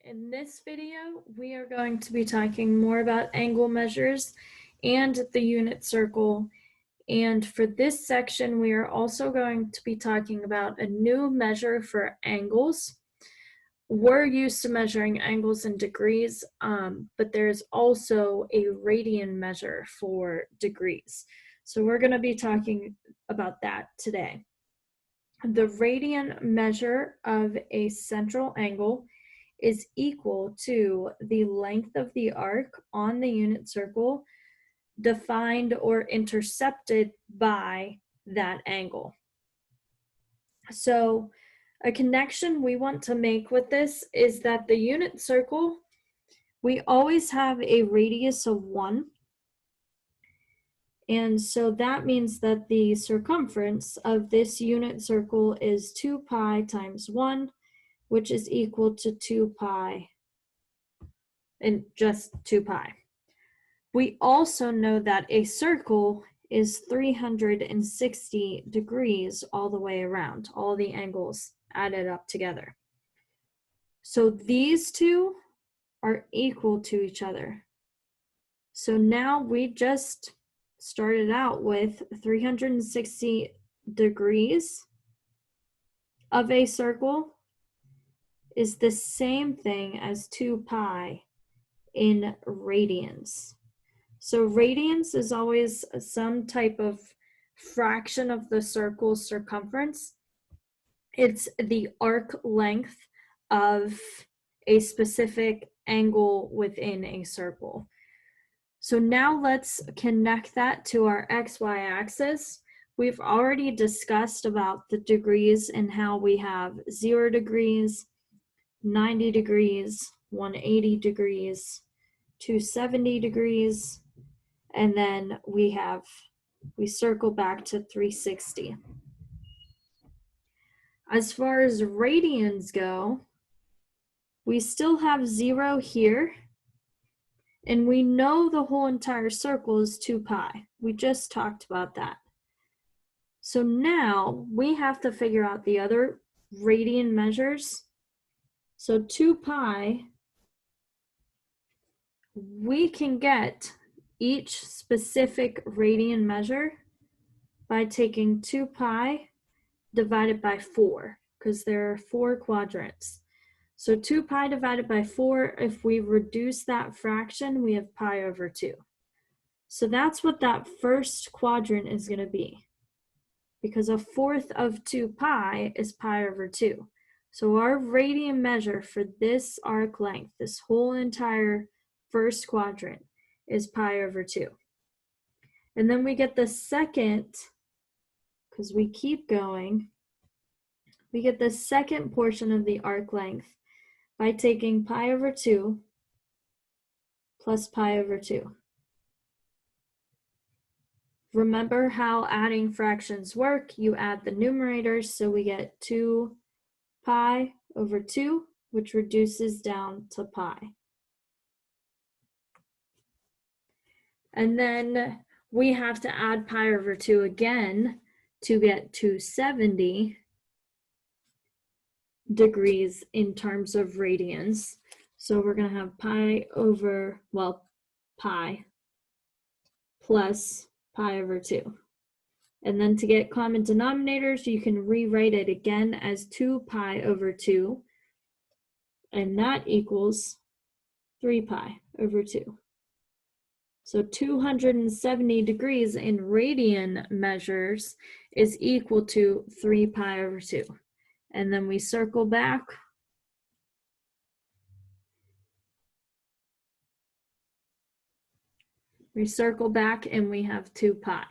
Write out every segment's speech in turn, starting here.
In this video, we are going to be talking more about angle measures and the unit circle. And for this section, we are also going to be talking about a new measure for angles. We're used to measuring angles in degrees, but there's also a radian measure for degrees. So we're going to be talking about that today. The radian measure of a central angle is equal to the length of the arc on the unit circle defined or intercepted by that angle. So a connection we want to make with this is that the unit circle, we always have a radius of 1. And so that means that the circumference of this unit circle is 2 pi times 1, which is equal to 2 pi, and just 2 pi. We also know that a circle is 360 degrees all the way around, all the angles added up together. So these two are equal to each other. So now we just started out with 360 degrees of a circle is the same thing as 2 pi in radians. So radians is always some type of fraction of the circle's circumference. It's the arc length of a specific angle within a circle. So now let's connect that to our XY axis. We've already discussed about the degrees and how we have 0 degrees, 90 degrees, 180 degrees, 270 degrees, and then we circle back to 360. As far as radians go, we still have 0 here, and we know the whole entire circle is 2 pi. We just talked about that. So now we have to figure out the other radian measures. So 2 pi, we can get each specific radian measure by taking 2 pi divided by 4, because there are 4 quadrants. So 2 pi divided by 4, if we reduce that fraction, we have pi over 2. So that's what that first quadrant is going to be, because 1/4 of 2 pi is pi over 2. So our radian measure for this arc length, this whole entire first quadrant, is pi over 2. And then we get the second, because we keep going, we get the second portion of the arc length by taking pi over 2 plus pi over 2. Remember how adding fractions work. You add the numerators, so we get 2 pi over 2, which reduces down to pi. And then we have to add pi over 2 again to get 270 degrees in terms of radians. So we're going to have pi over, pi plus pi over 2. And then to get common denominators, you can rewrite it again as 2 pi over 2. And that equals 3 pi over 2. So 270 degrees in radian measures is equal to 3 pi over 2. And then we circle back. We circle back and we have 2 pi.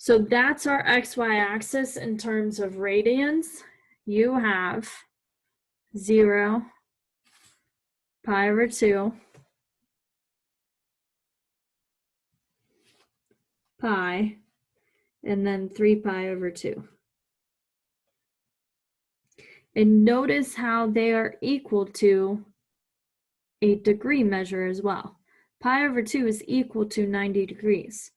So that's our XY axis in terms of radians. You have 0, pi over 2, pi, and then 3 pi over 2. And notice how they are equal to a degree measure as well. Pi over 2 is equal to 90 degrees.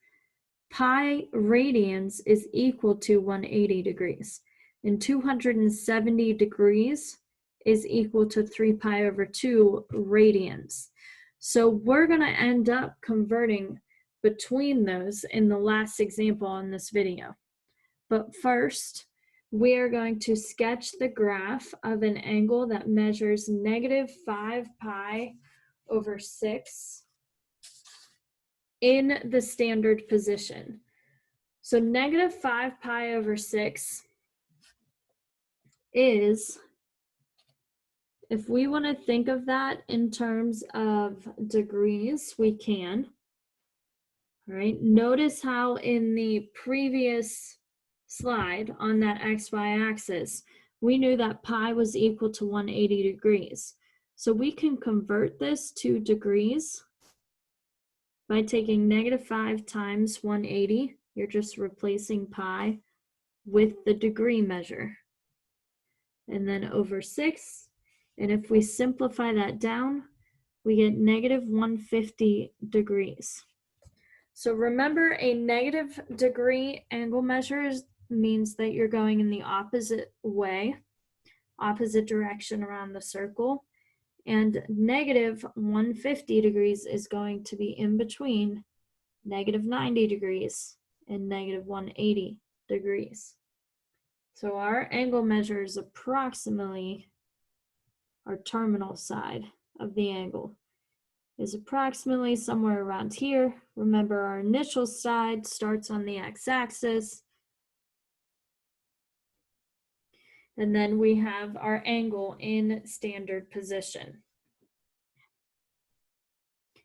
Pi radians is equal to 180 degrees. And 270 degrees is equal to 3 pi over 2 radians. So we're going to end up converting between those in the last example in this video. But first, we are going to sketch the graph of an angle that measures -5 pi over 6 in the standard position. So -5 pi over 6 is, if we want to think of that in terms of degrees, we can. All right, notice how in the previous slide on that XY axis, we knew that pi was equal to 180 degrees. So we can convert this to degrees by taking -5 times 180. You're just replacing pi with the degree measure. And then over 6. And if we simplify that down, we get -150 degrees. So remember, a negative degree angle measures means that you're going in the opposite way, opposite direction around the circle. And -150 degrees is going to be in between -90 degrees and -180 degrees. So our angle measure is approximately, our terminal side of the angle is approximately somewhere around here. Remember, our initial side starts on the x-axis. And then we have our angle in standard position.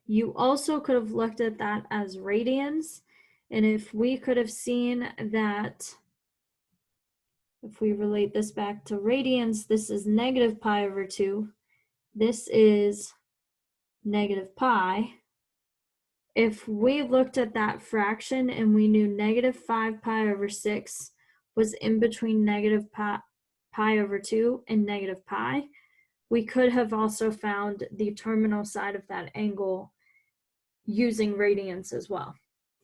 You also could have looked at that as radians. And if we could have seen that, if we relate this back to radians, this is -pi over 2. This is -pi. If we looked at that fraction and we knew -5 pi over 6 was in between pi over 2 and -pi, we could have also found the terminal side of that angle using radians as well.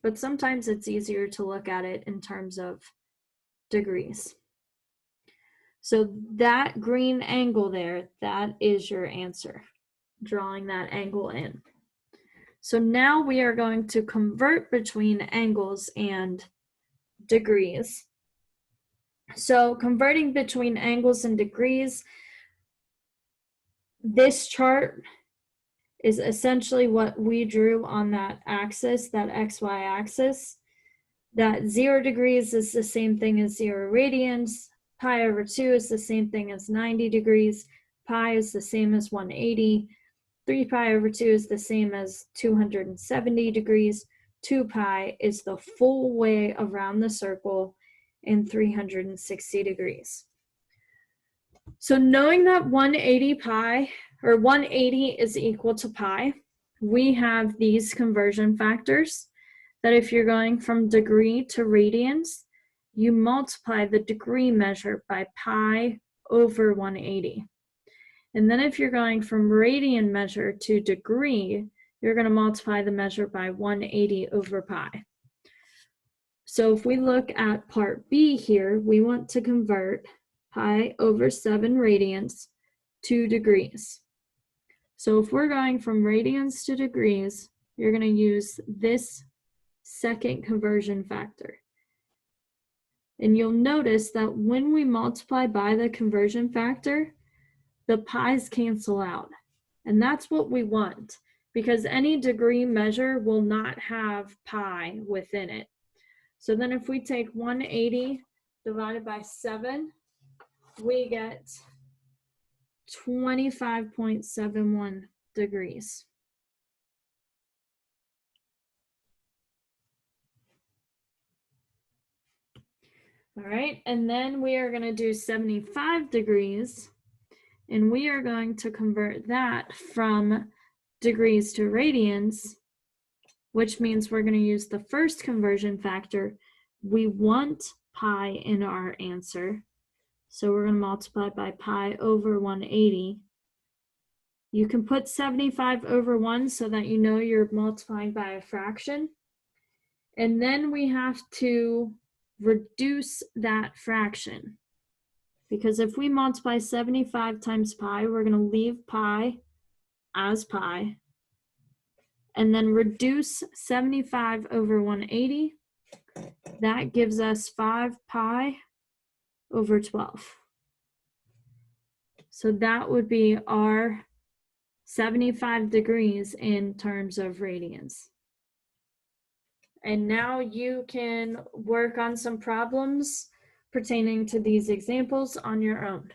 But sometimes it's easier to look at it in terms of degrees. So that green angle there, that is your answer, drawing that angle in. So now we are going to convert between angles and degrees. So converting between angles and degrees, this chart is essentially what we drew on that axis, that XY axis. That 0 degrees is the same thing as 0 radians. Pi over 2 is the same thing as 90 degrees. Pi is the same as 180. 3 pi over 2 is the same as 270 degrees. 2 pi is the full way around the circle in 360 degrees. So knowing that 180 pi, or 180 is equal to pi, we have these conversion factors that if you're going from degree to radians, you multiply the degree measure by pi over 180. And then if you're going from radian measure to degree, you're going to multiply the measure by 180 over pi. So if we look at part B here, we want to convert pi over 7 radians to degrees. So if we're going from radians to degrees, you're going to use this second conversion factor. And you'll notice that when we multiply by the conversion factor, the pi's cancel out. And that's what we want, because any degree measure will not have pi within it. So then if we take 180 divided by 7, we get 25.71 degrees. All right, and then we are going to do 75 degrees. And we are going to convert that from degrees to radians, which means we're going to use the first conversion factor. We want pi in our answer, so we're going to multiply by pi over 180. You can put 75 over 1 so that you know you're multiplying by a fraction. And then we have to reduce that fraction. because if we multiply 75 times pi, we're going to leave pi as pi, and then reduce 75 over 180. That gives us 5 pi over 12. So that would be our 75 degrees in terms of radians. And now you can work on some problems pertaining to these examples on your own.